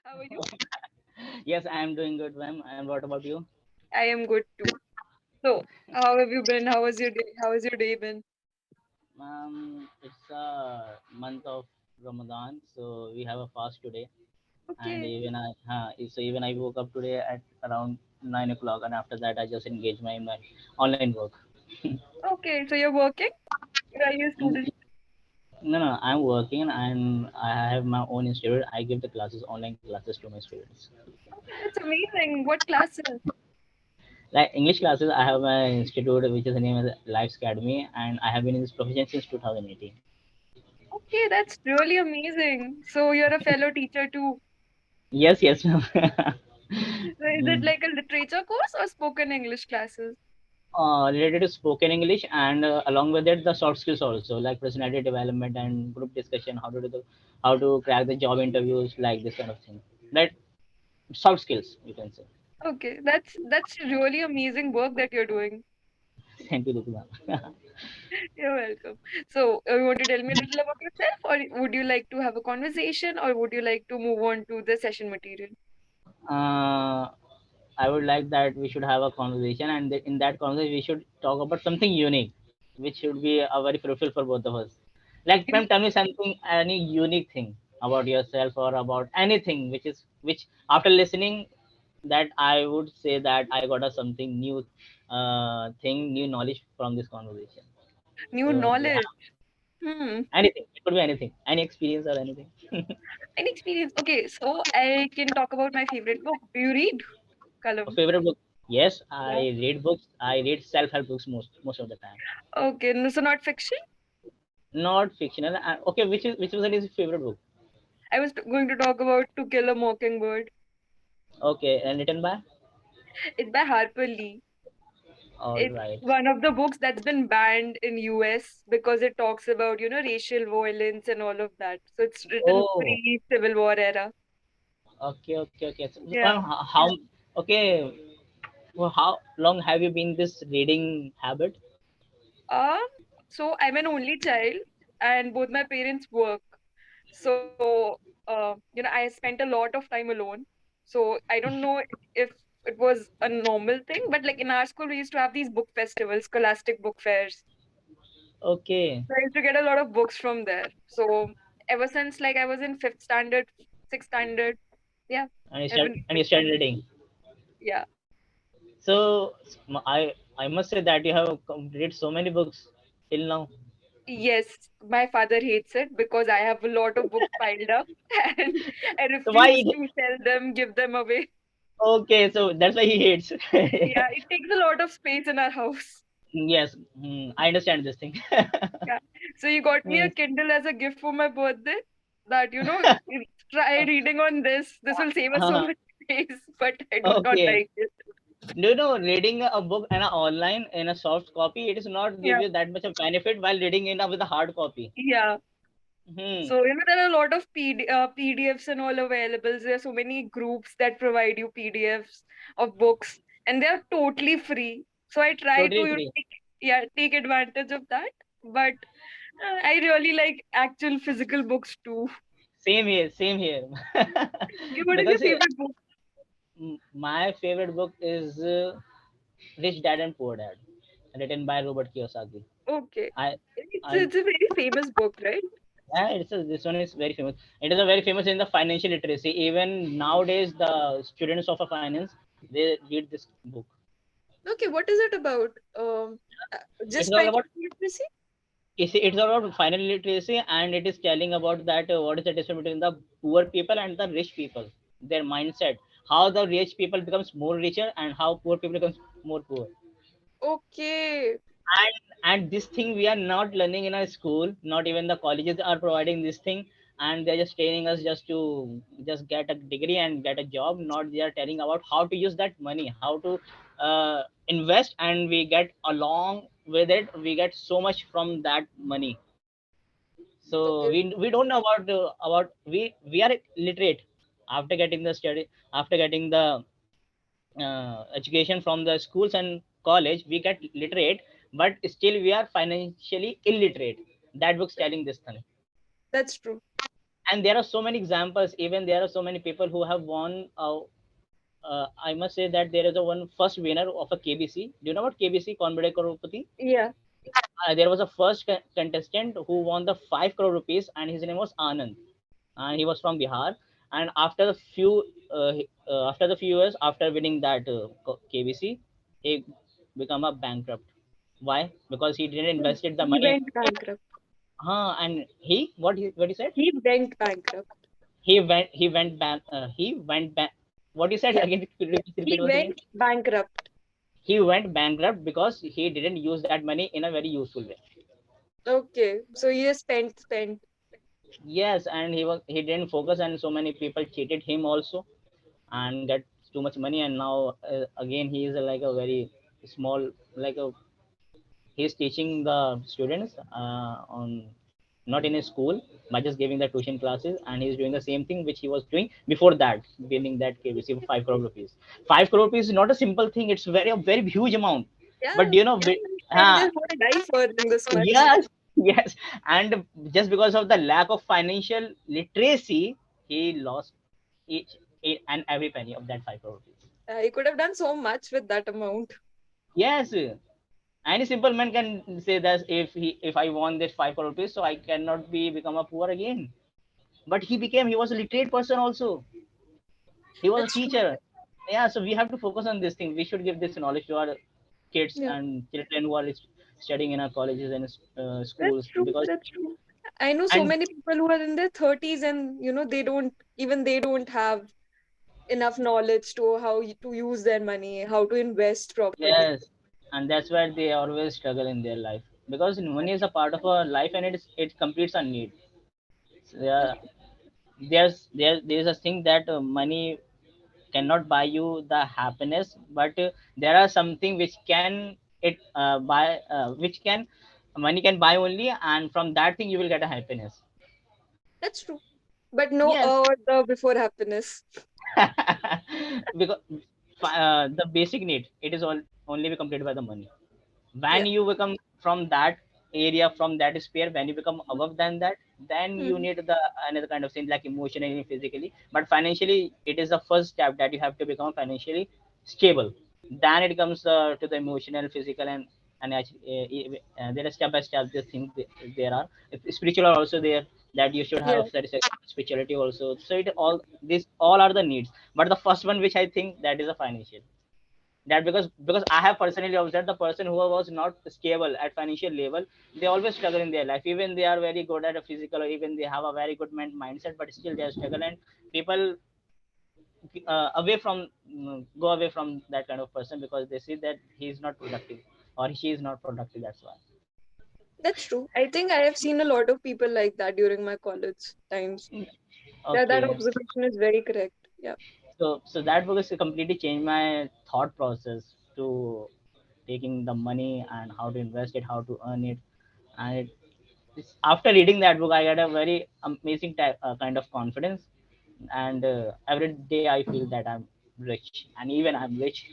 How are you? Yes, I am doing good, ma'am. And what about you? I am good too. So, how have you been? How was your day? How has your day been? It's a month of Ramadan, so we have a fast today. And Okay. even I woke up today at around 9 o'clock, and after that I just engaged my online work. Okay. So you're working? Are you a Mm, student? No, no, I'm working and I have my own institute. I give the classes, online classes to my students. Okay, that's amazing. What classes? Like English classes, I have my institute, which is the name of Life's Academy, and I have been in this profession since 2018. Okay, that's really amazing. So you're a fellow teacher too. Yes, yes, ma'am. So is it like a literature course or spoken English classes? Related to spoken English, and along with it, the soft skills also, like personality development and group discussion, how to crack the job interviews, like this kind of thing. That soft skills, you can say. Okay, that's really amazing work that you're doing. Thank you, Ritu ma'am. You're welcome. So, you want to tell me a little about yourself, or would you like to have a conversation, or would you like to move on to the session material? uh, I would like that we should have a conversation, and in that conversation, we should talk about something unique, which should be very fruitful for both of us. Like, You ma'am, tell me something, any unique thing about yourself or about anything which after listening, that I would say that I got a something new, new knowledge from this conversation. new So, do you knowledge. have Hmm. anything? It could be anything, any experience or anything. An experience. Okay, so I can talk about my favorite book. Do you read, A Kalam? favorite book? Yes, I Yeah. read books. I read self-help books most of the time. Okay, no, so not fiction. Not fictional. Okay, which was his favorite book? I was going to talk about To Kill a Mockingbird. Okay, and written by. It's by Harper Lee. All It's right. one of the books that's been banned in US because it talks about, racial violence and all of that. So it's written Oh, pre-Civil War era. okay, okay, okay. So, Yeah. how? Okay, well, how long have you been this reading habit? Um, so I'm an only child and both my parents work. So, I spent a lot of time alone. So I don't know if it was a normal thing, but like in our school, we used to have these book festivals, scholastic book fairs. Okay, So I used to get a lot of books from there. So ever since like I was in fifth standard, sixth standard, yeah, I've been and you reading. started reading. Yeah. So I must say that you have completed so many books till now. Yes, my father hates it because I have a lot of books piled up and I So why? refuse to sell them, give them away. Okay, so that's why he hates. Yeah, it takes a lot of space in our house. Yes, I understand this thing. Yeah. So you got me a Mm. Kindle as a gift for my birthday that, try reading on this. This will save us so Uh, much space, but I do not okay. like it. Do you know reading a book and a online in a soft copy, it does not give Yeah. you that much of benefit while reading in with a hard copy. Yeah. Hmm. So, there are a lot of PDFs and all available. There are so many groups that provide you PDFs of books, and they are totally free. So I try to, Totally free. take advantage of that. But I really like actual physical books too. Same here. Same here. Okay, what is your Because favorite book? my favorite book is Rich Dad and Poor Dad, written by Robert Kiyosaki. Okay, I, I, it's a very famous book, right? yeah, this one is very famous. It is a very famous in the financial literacy. Even nowadays, the students of a finance, they read this book. Okay, what is it about? Uh, It's just all financial about literacy? it's all about financial literacy, and it is telling about that what is the difference between the poor people and the rich people, their mindset, how the rich people becomes more richer and how poor people becomes more poor. Okay, And this thing we are not learning in our school, not even the colleges are providing this thing, and they're just training us just to just get a degree and get a job, not they are telling about how to use that money, how to invest, and we get along with it, we get so much from that money. So okay, we don't know about we are literate after getting the study, after getting the education from the schools and college, we get literate, but still we are financially illiterate. That book's telling this thing. that's true. And there are so many examples. Even there are so many people who have won. I must say that there is a one first winner of a KBC. Do you know what KBC? Conbade Crorepati. Yeah. There was a first contestant who won the 5 crore rupees, and his name was Anand, and he was from Bihar. And after the few years after winning that KBC, he become a bankrupt. Why? Because he didn't invested the He money. went bankrupt. And what he said? He went bankrupt. He went back. He went back. What you said Yeah. again? Could you please repeat He once again? went bankrupt. He went bankrupt because he didn't use that money in a very useful way. Okay. So he has spent. Yes, and he didn't focus, and so many people cheated him also, and get too much money. And now again he is like a very small, like a he's teaching the students on, not in his school, but just giving the tuition classes, and he's doing the same thing which he was doing before that, winning that KBC for 5 crore rupees. 5 crore rupees is not a simple thing. It's very huge amount. But Yeah. do you know, Spend uh, his whole life earning this much. yes, yes. And just because of the lack of financial literacy, he lost each and every penny of that 5 crore rupees. He could have done so much with that amount. Yes, any simple man can say that if I won this 5 crore rupees, so I cannot be become a poor again. But he was a literate person also. He was a That's true. teacher. Yeah, so we have to focus on this thing. We should give this knowledge to our kids Yeah. and children who are studying in our colleges and That's schools, true. because That's true. I know so and many people who are in their 30s and they don't have enough knowledge to to use their money, how to invest properly. yes, and that's why they always struggle in their life, because money is a part of our life, and it completes our need. So, yeah, there's a thing that money cannot buy you the happiness, but there are something which can it buy which can money can buy only, and from that thing you will get a happiness. That's true. But no Yes. the before happiness. Because the basic need, it is all only be completed by the money. When Yeah. you become from that area, from that sphere, when you become above than that, then you Hmm. need the another kind of thing, like emotionally, physically, but financially it is the first step that you have to become financially stable. Then it comes to the emotional, physical, and there are step by step the things there are. If spiritual are also there, that you should Yeah. have satisfaction spirituality also. So it all, these all are the needs, but the first one which I think that is a financial. That because I have personally observed the person who was not stable at financial level, they always struggle in their life. Even they are very good at a physical, or even they have a very good mindset, but still they are struggle. And people away from go away from that kind of person, because they see that he is not productive or she is not productive. That's why. That's true. I think I have seen a lot of people like that during my college times. That Okay. observation is very correct. Yeah. So that book has completely changed my thought process to taking the money and how to invest it, how to earn it. And after reading that book, I got a very amazing kind of confidence. And every day I feel that I'm rich, and even I'm rich,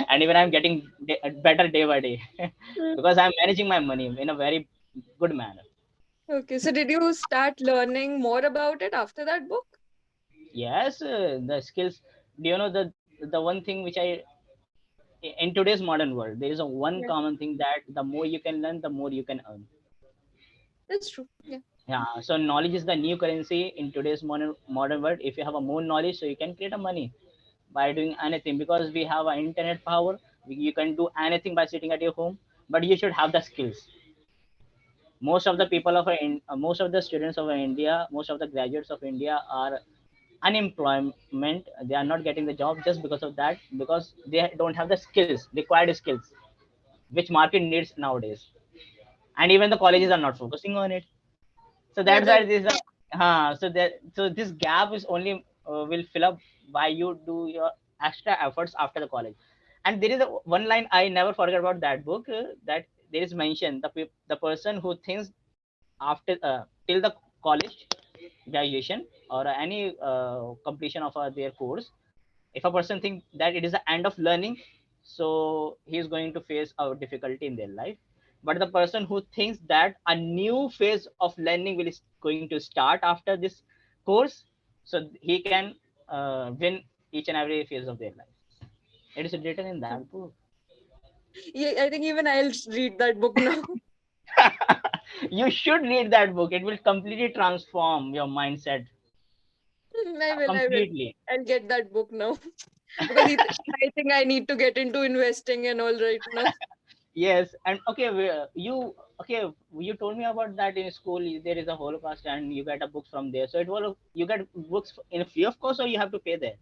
and even I'm getting better day by day, Mm. because I'm managing my money in a very good manner. Okay. So did you start learning more about it after that book? Yes, the skills. Do you know the one thing which I, in today's modern world, there is a one Yeah. common thing, that the more you can learn, the more you can earn. That's true. Yeah. Yeah, so knowledge is the new currency in today's modern world. If you have a more knowledge, so you can create a money by doing anything, because we have an internet power. You can do anything by sitting at your home, but you should have the skills. Most of the people of most of the students of India, most of the graduates of India are unemployment. They are not getting the job just because of that, because they don't have the skills, required skills, which market needs nowadays. And even the colleges are not focusing on it. So Yeah. that's why this so this gap is only will fill up by you do your extra efforts after the college. And there is one line I never forget about that book, that there is mentioned, the person who thinks after till the college graduation, or any completion of their course, if a person thinks that it is the end of learning, so he is going to face a difficulty in their life. But the person who thinks that a new phase of learning will is going to start after this course, so he can win each and every phase of their life. It is written in that book. Yeah, I think even I'll read that book now. You should read that book. It will completely transform your mindset I will. completely. I'll get that book now because I think I need to get into investing and all right now. Yes, and okay, okay, you told me about that in school. There is a Holocaust, and you get a books from there. So it was you get books in a free of course, or you have to pay there.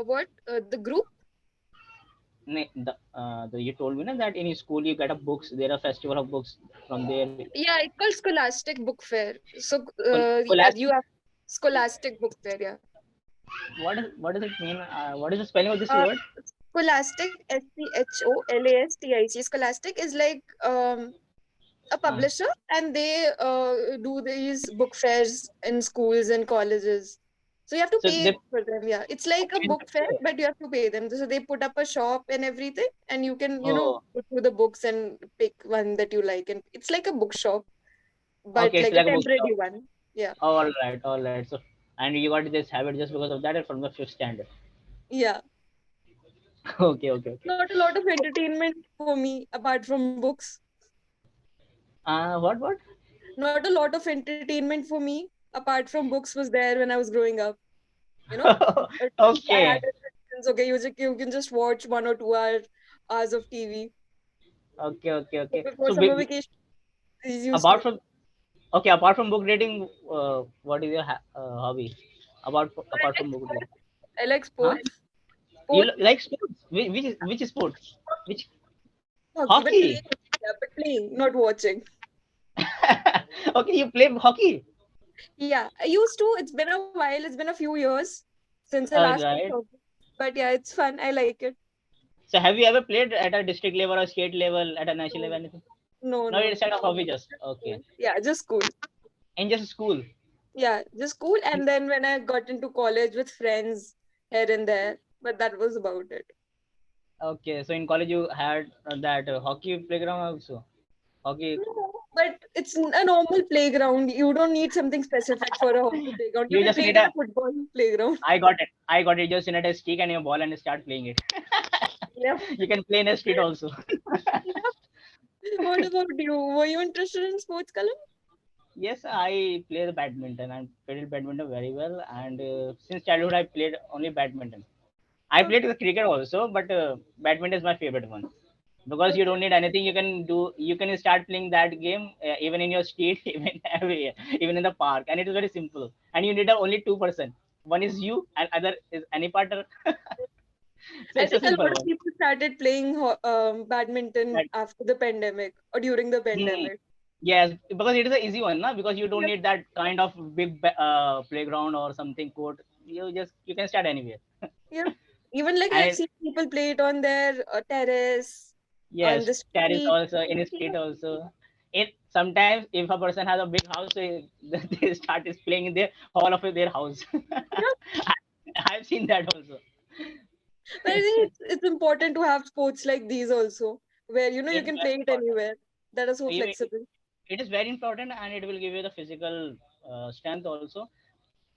What? The group? You told me na, that in school you get a books. There are festival of books from there. Yeah, it's called Scholastic Book Fair. So, yeah, you Scholastic. have Scholastic Book Fair. Yeah. What does it mean? What is the spelling of this Uh, word? Scholastic, Scholastic. Scholastic is like a Uh, publisher, and they do these book fairs in schools and colleges. So you have to so pay they for them. Yeah, it's like a book fair, okay. but you have to pay them. So they put up a shop and everything, and you can, Oh, go through the books and pick one that you like. And it's like a bookshop, but okay, it's like a like a bookshop. temporary one. Yeah, All right, all right. So and you got this habit just because of that from the fifth standard. yeah. Okay, okay, okay. Not a lot of entertainment for me apart from books. What? Not a lot of entertainment for me apart from books was there when I was growing up. You know, I had Okay, restrictions. Okay, you can just watch 1 or 2 hours of TV. okay, okay, okay. Before So summer vacation, these used to apart be. from okay, apart from book reading, what is your hobby? I Apart like from book reading, sports. I like huh? sports. You Sports, like sports? Which sport? Which hockey, but hockey? playing, yeah, but playing, not watching. Okay, you play hockey. Yeah, I used to. It's been a while. It's been a few years since I All last played right. hockey. But yeah, it's fun. I like it. So have you ever played at a district level or state level, at a national level, No, anything? no, No, no, it's no. kind of hobby just. Just Okay. school. Yeah, just school. In just school. Yeah, just school. And then when I got into college with friends here and there, but that was about it. Okay, so in college you had that hockey playground also. Hockey. No, but it's a normal playground. You don't need something specific for a hockey playground. You You can just play it need in a. a football playground. I got it. I got it. Just need a stick and your ball and start playing it. Yep. You can play in a street also. Yep. What about you? Were you interested in sports, Kalam? Yes, I play the badminton. I played badminton very well, and since childhood I played only badminton. I played the Okay. cricket also, but badminton is my favorite one because you Okay. don't need anything. You can do. You can start playing that game even in your street, even everywhere, even in the park, and it is very simple. And you need only two-person. One is you, and other is any partner. So I it's a think a simple lot of one. people started playing badminton That, after the pandemic or during the hmm, pandemic. yes, because it is an easy one, na? Because you don't Yep. need that kind of big playground or something court. You can start anywhere. Yep. Even like I've And seen people play it on their terrace, on yes, the terrace street. also in a street Yep. also. It sometimes if a person has a big house, they start is playing in their hall of their house. Yep. I've seen that also. But I think it's important to have sports like these also, where you It is can very play it important. anywhere. That are so Even flexible. it is very important, and it will give you the physical strength also.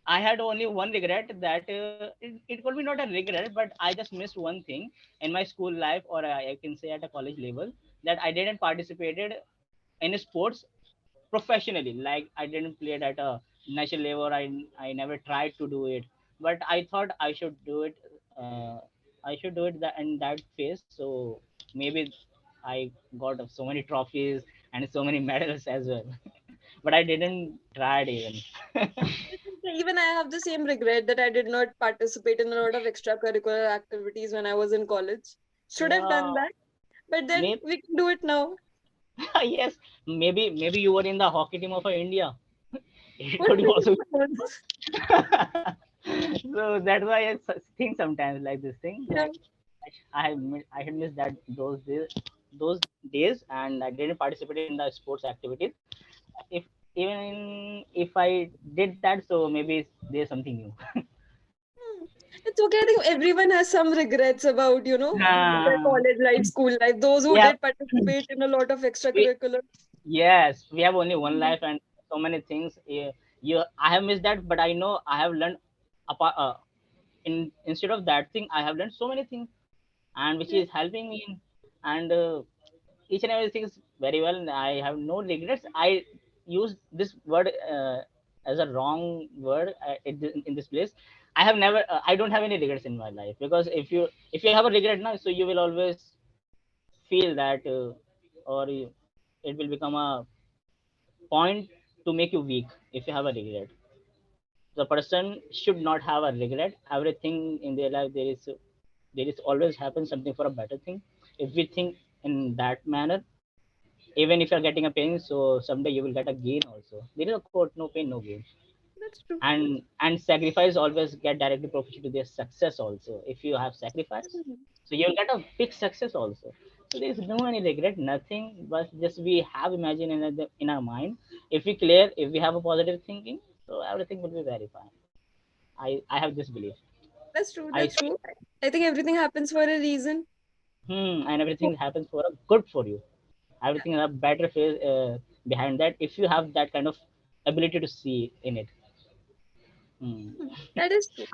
I had only one regret that it could be not a regret, but I just missed one thing in my school life, or I can say at a college level, that I didn't participated in sports professionally. Like I didn't play it at a national level. I never tried to do it, but I thought I should do it. I should do it in that phase. So maybe I got so many trophies and so many medals as well. But I didn't try it even. I think even I have the same regret that I did not participate in a lot of extracurricular activities when I was in college. Should have Yeah, done that, but then maybe we can do it now. yes, maybe you were in the hockey team of India. It What could be also. do So that's why I think sometimes like this thing Yeah. that I had missed that those days, and I didn't participate in the sports activities. If even if I did that, so maybe there's something new. Hmm. It's okay. I think everyone has some regrets about, their Nah, college life, school life. Those who we have did participate in a lot of we extracurricular. yes, we have only one Hmm. life and so many things. you I have missed that, but I know I have learned apart in instead of that thing I have learned so many things, and which Yes. is helping me in, and each and everything is very well. I have no regrets. I use this word as a wrong word in this place. I have never I don't have any regrets in my life, because if you have a regret now, so you will always feel that or it will become a point to make you weak. If you have a regret, the person should not have a regret. Everything in their life, there is always happen something for a better thing. If we think in that manner, even if you're getting a pain, so someday you will get a gain also. There is a quote, no pain no gain. That's true. And sacrifice always get directly proportional to their success also. If you have sacrifice, Mhm. so you'll get a big success also. So there is no any regret, nothing, but just we have imagined in our mind. If we clear, if we have a positive thinking, so everything will be very fine. I have this belief. That's true. I That's see. true. I think everything happens for a reason. And everything happens for a good for you. Everything has a better phase behind that, if you have that kind of ability to see in it. Hmm. Hmm. That is true.